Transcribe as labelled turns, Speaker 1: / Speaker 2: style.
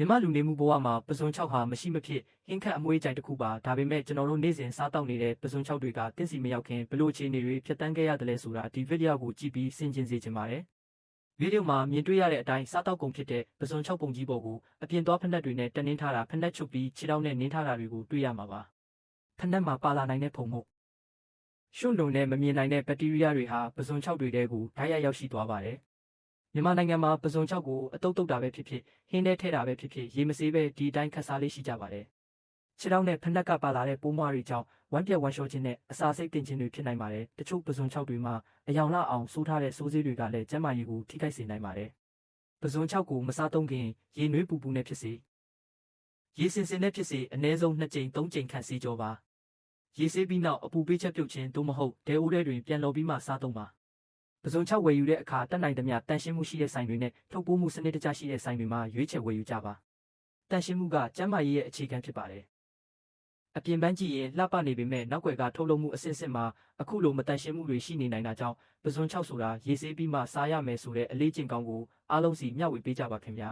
Speaker 1: မြန်မာလူနေမှုဘဝမှာပဇွန်6ဟာမရှိမဖြစ်ဟင်းခတ်အမွှေးကြိုင်တစ်ခုပါဒါပေမဲ့ကျွန်တော်တို့နေ့စဉ်စားတောက်နေတဲ့ပဇွန်6တွေကတင်းစီမရောက်ခင်ဘလို့အခြေအနေတွေဖြတ်တန်းခဲ့ရတယ်လဲဆိုတာဒီဗီဒီယိုကိုကြည့်ပြီးဆင်ခြင်စေချင်ပါတယ်ဗီဒီယိုမှာမြင်တွေ့ရတဲ့အတိုင်းစားတောက်ကုန်ဖြစ်တဲ့ပဇွန်6ပုံကြီးပေါ်ကိုအပြင်သွားဖက်နှက်တွေနဲ့တက်နှင်းထားတာဖက်နှက်ချုပ်ပြီးခြေထောက်နဲ့နင်းထားတာတွေကိုတွေ့ရမှာပါဖက်နှက်မှာပါလာနိုင်တဲ့ဖုံမှုရှုံလုံနဲ့မမြင်နိုင်တဲ့ဘက်တီးရီးယားတွေဟာပဇွန်6တွေထဲကိုဓာတ်ရိုက်ရောက်ရှိသွားပါတယ်မြန်မာနိုင်ငံမှာပဇွန်6ကိုအတုပ်တုပ်တာပဲဖြစ်ဖြစ်ဟင်းထဲထဲတာပဲဖြစ်ဖြစ်ရေမစေးပဲဒီအတိုင်းခတ်စားလေးရှိကြပါတယ်ခြေထောက်နဲ့ဖက်နှက်ကပါလာတဲ့ပိုးမွားတွေကြောင့်ဝမ်းပြက်ဝမ်းလျှောခြင်းနဲ့အစာစိတ်တင်ခြင်းတွေဖြစ်နိုင်ပါတယ်တချို့ပဇွန်6တွေမှာအယောင်လှအောင်စိုးထားတဲ့စိုးစေးတွေကလည်းကျန်းမာရေးကိုထိခိုက်စေနိုင်ပါတယ်ပဇွန်6ကိုမစားသုံးခင်ရေနွေးပူပူနဲ့ဖြစ်စေရေစင်စင်နဲ့ဖြစ်စေအနည်းဆုံး2ကြိမ်3ကြိမ်ခန့်စေးကြောပါရေစေးပြီးနောက်အပူပေးချက်ပြုတ်ခြင်းသို့မဟုတ်ဒဲအိုးထဲတွင်ပြန်လော်ပြီးမှစားသုံးပါပဇွန်6ဝယ်ယူတဲ့အခါတက်နိုင်သမျှတန်ရှင်းမှုရှိတဲ့ဆိုင်တွေနဲ့ထုတ်ပိုးမှုစနစ်တကျရှိတဲ့ဆိုင်တွေမှာရွေးချယ်ဝယ်ယူကြပါတန်ရှင်းမှုကကျန်းမာရေးရဲ့အခြေခံဖြစ်ပါတယ်အပြင်ပန်းကြည့်ရင်လှပနေပေမဲ့နောက်ွယ်ကထုတ်လုပ်မှုအဆင့်ဆင့်မှာအခုလိုမတန်ရှင်းမှုတွေရှိနေနိုင်တာကြောင့်ပဇွန်6ဆိုတာရေစေးပြီးမှစားရမယ်ဆိုတဲ့အလေးကျင့်ကောင်းကိုအားလုံးစီမျှဝေပေးကြပါခင်ဗျာ